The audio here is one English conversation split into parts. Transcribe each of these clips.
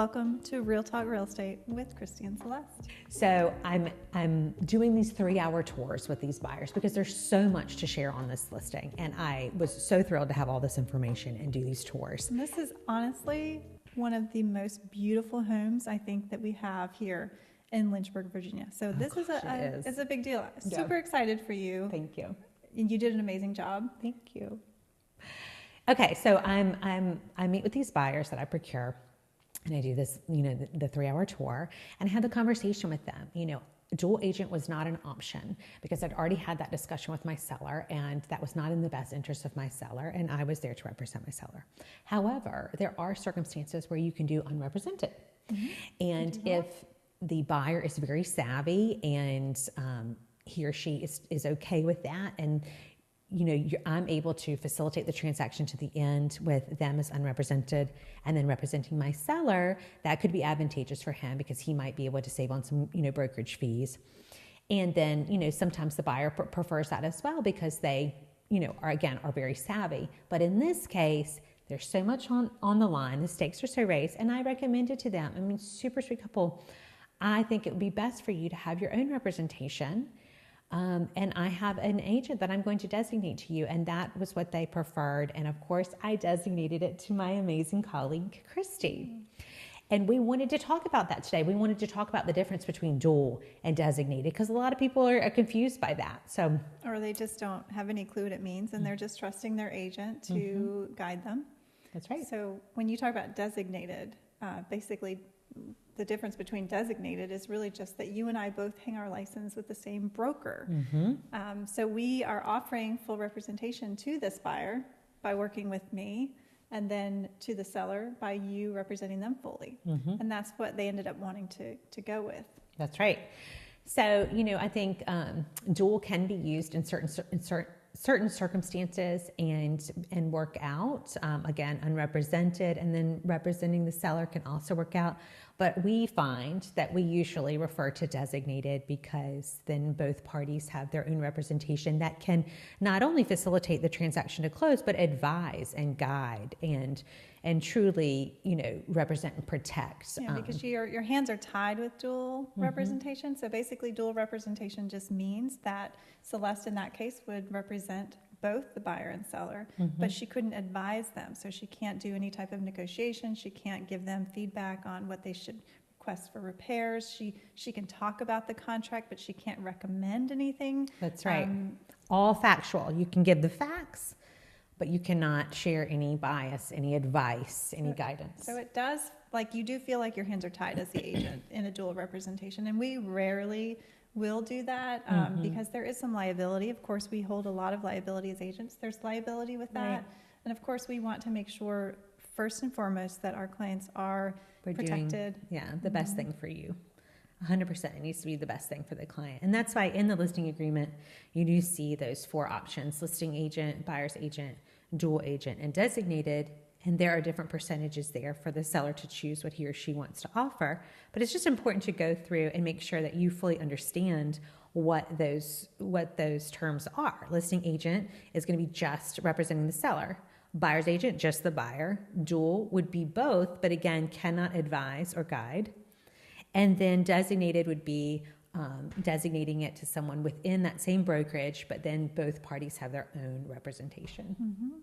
Welcome to Real Talk Real Estate with Christy and Celeste. So I'm doing these 3-hour tours with these buyers because there's so much to share on this listing, and I was so thrilled to have all this information and do these tours. And this is honestly one of the most beautiful homes I think that we have here in Lynchburg, Virginia. So this is a big deal. Yeah. Super excited for you. Thank you. You did an amazing job. Thank you. Okay, so I meet with these buyers that I procure, and I do this, the 3-hour tour, and I had the conversation with them. Dual agent was not an option because I'd already had that discussion with my seller, and that was not in the best interest of my seller, and I was there to represent my seller. However, there are circumstances where you can do unrepresented. Mm-hmm. And if the buyer is very savvy and he or she is okay with that, and I'm able to facilitate the transaction to the end with them as unrepresented and then representing my seller, that could be advantageous for him because he might be able to save on some, brokerage fees. And then, sometimes the buyer prefers that as well because they, are very savvy. But in this case, there's so much on the line. The stakes are so raised. And I recommended to them, super sweet couple. I think it would be best for you to have your own representation. And I have an agent that I'm going to designate to you, and that was what they preferred. And of course, I designated it to my amazing colleague, Christy. And we wanted to talk about that today. We wanted to talk about the difference between dual and designated because a lot of people are confused by that. Or they just don't have any clue what it means, and they're just trusting their agent to guide them. That's right. So when you talk about designated, basically the difference between designated is really just that you and I both hang our license with the same broker. Mm-hmm. So we are offering full representation to this buyer by working with me, and then to the seller by you representing them fully. Mm-hmm. And that's what they ended up wanting to go with. That's right. So, I think dual can be used in certain circumstances and work out. Again, unrepresented and then representing the seller can also work out. But we find that we usually refer to designated because then both parties have their own representation that can not only facilitate the transaction to close, but advise and guide and truly, represent and protect. Yeah, because your hands are tied with dual representation. So basically dual representation just means that Celeste in that case would represent both the buyer and seller, but she couldn't advise them. So she can't do any type of negotiation. She can't give them feedback on what they should request for repairs. She can talk about the contract, but she can't recommend anything. That's right. All factual. You can give the facts, but you cannot share any bias, any advice, any guidance. So it does, you do feel like your hands are tied as the agent in a dual representation, and we rarely will do that because there is some liability. Of course, we hold a lot of liability as agents. There's liability with that. Right. And of course, we want to make sure, first and foremost, that our clients are protected. The best thing for you. 100%. It needs to be the best thing for the client. And that's why in the listing agreement, you do see those 4 options: listing agent, buyer's agent, dual agent, and designated. And there are different percentages there for the seller to choose what he or she wants to offer. But it's just important to go through and make sure that you fully understand what those terms are. Listing agent is going to be just representing the seller. Buyer's agent, just the buyer. Dual would be both, but again, cannot advise or guide. And then designated would be designating it to someone within that same brokerage, but then both parties have their own representation. Mm-hmm.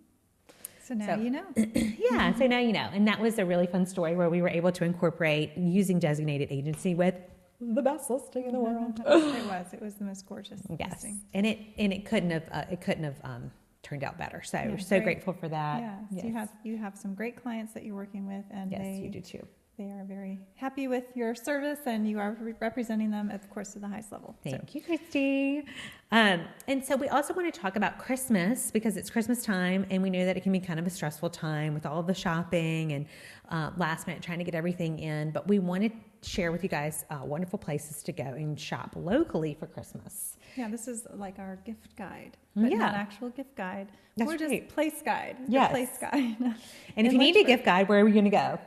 So now you know. Yeah, so now you know. And that was a really fun story where we were able to incorporate using designated agency with the best listing in the world. It was the most gorgeous listing. And it couldn't have turned out better. So we're so grateful for that. Yeah. Yes. You have some great clients that you're working with, and you do too. They are very happy with your service, and you are representing them, of course, to the highest level. Thank you, Christy. And so we also want to talk about Christmas because it's Christmas time, and we know that it can be kind of a stressful time with all the shopping and last minute trying to get everything in. But we want to share with you guys wonderful places to go and shop locally for Christmas. Yeah, this is like our gift guide, but not actual gift guide. That's We're just place guide. Yes. Place guide. And if you need a gift guide, where are we going to go?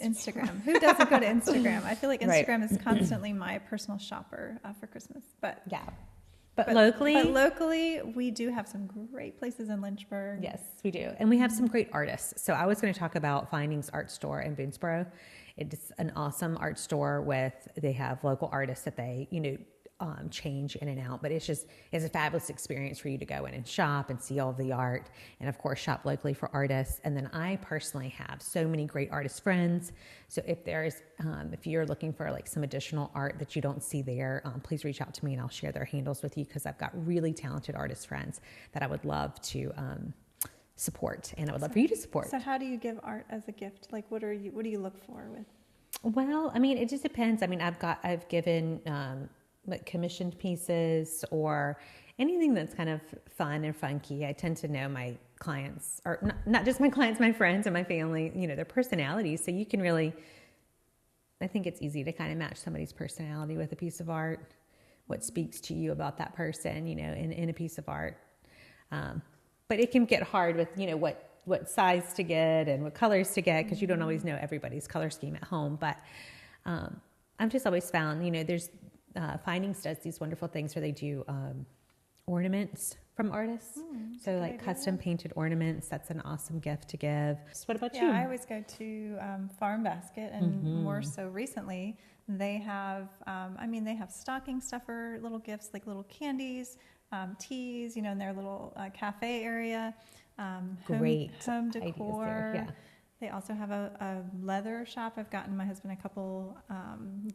Instagram. Who doesn't go to Instagram? I feel like Instagram is constantly my personal shopper for Christmas. But But locally, we do have some great places in Lynchburg. yes, we do. And we have some great artists. So I was going to talk about Findings Art Store in Boonesboro. It's an awesome art store they have local artists that they, change in and out, but it's a fabulous experience for you to go in and shop and see all of the art, and of course shop locally for artists. And then I personally have so many great artist friends. So if you're looking for like some additional art that you don't see there, please reach out to me and I'll share their handles with you, because I've got really talented artist friends that I would love to support, and I would love for you to support. So how do you give art as a gift? Like what do you look for with? Well, I mean, it just depends. I mean, I've given like commissioned pieces or anything that's kind of fun and funky. I tend to know my clients, or not just my clients, my friends and my family, their personalities. So you can really, I think it's easy to kind of match somebody's personality with a piece of art, what speaks to you about that person, in a piece of art. But it can get hard with, what size to get and what colors to get, because you don't always know everybody's color scheme at home. But I've just always found, there's Findings does these wonderful things where they do ornaments from artists. So like custom painted ornaments. That's an awesome gift to give. So what about you? Yeah, I always go to Farm Basket, and more so recently, they have, they have stocking stuffer little gifts, like little candies, teas, in their little cafe area. Great home decor. There. Yeah. They also have a leather shop. I've gotten my husband a couple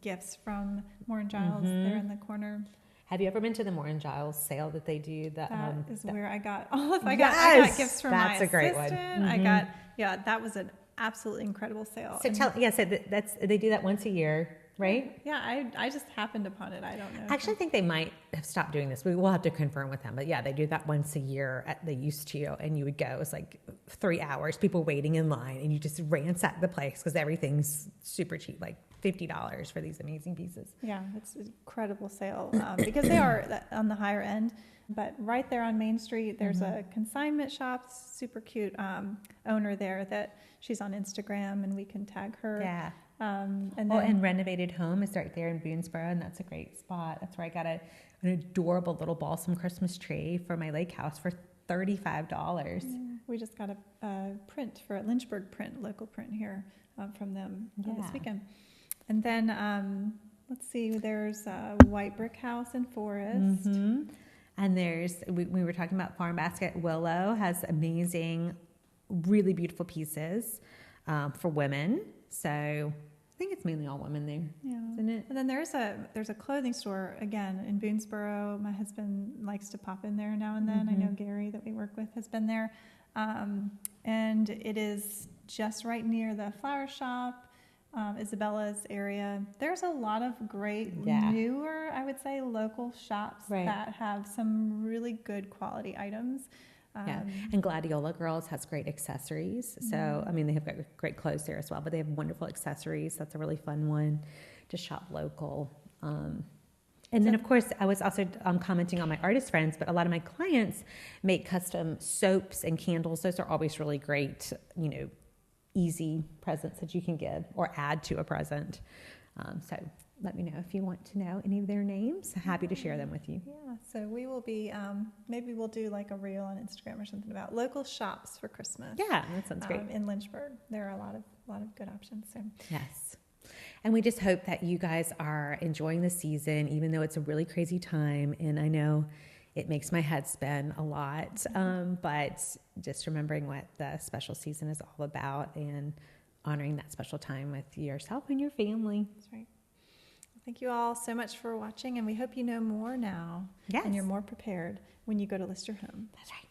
gifts from Moore and Giles. They're in the corner. Have you ever been to the Moore and Giles sale that they do? That is where I got all of. I got gifts from my assistant. Great one. That was an absolutely incredible sale. So they do that once a year, right? Yeah, I just happened upon it. I don't know. Actually, I think they might have stopped doing this. We will have to confirm with them. But yeah, they do that once a year. They used to, and you would go. It was like 3 hours, people waiting in line, and you just ransack the place because everything's super cheap, like $50 for these amazing pieces. Yeah, it's an incredible sale because they are on the higher end. But right there on Main Street, there's a consignment shop, super cute owner there that she's on Instagram, and we can tag her. Yeah. And Renovated Home is right there in Boonesboro, and that's a great spot. That's where I got an adorable little balsam Christmas tree for my lake house for $35. Yeah, we just got a print for a Lynchburg print, local print here from them this weekend. And then let's see, there's a White Brick House in Forest. And we were talking about Farm Basket. Willow has amazing, really beautiful pieces for women. So I think it's mainly all women there, isn't it? And then there's a clothing store again in Boonesboro. My husband likes to pop in there now and then. I know Gary that we work with has been there, and it is just right near the flower shop. Isabella's area. There's a lot of great newer, I would say, local shops that have some really good quality items. And Gladiola Girls has great accessories. So, I mean, they have got great clothes there as well, but they have wonderful accessories. That's a really fun one to shop local. And then, of course, I was also commenting on my artist friends, but a lot of my clients make custom soaps and candles. Those are always really great, easy presents that you can give or add to a present. So let me know if you want to know any of their names. Happy to share them with you. Yeah, so we will be, maybe we'll do like a reel on Instagram or something about local shops for Christmas. Yeah, that sounds great. In Lynchburg, there are a lot of good options. So yes. And we just hope that you guys are enjoying the season, even though it's a really crazy time. And I know it makes my head spin a lot, but just remembering what the special season is all about and honoring that special time with yourself and your family. That's right. Well, thank you all so much for watching, and we hope you know more now. Yes. And you're more prepared when you go to list your home. That's right.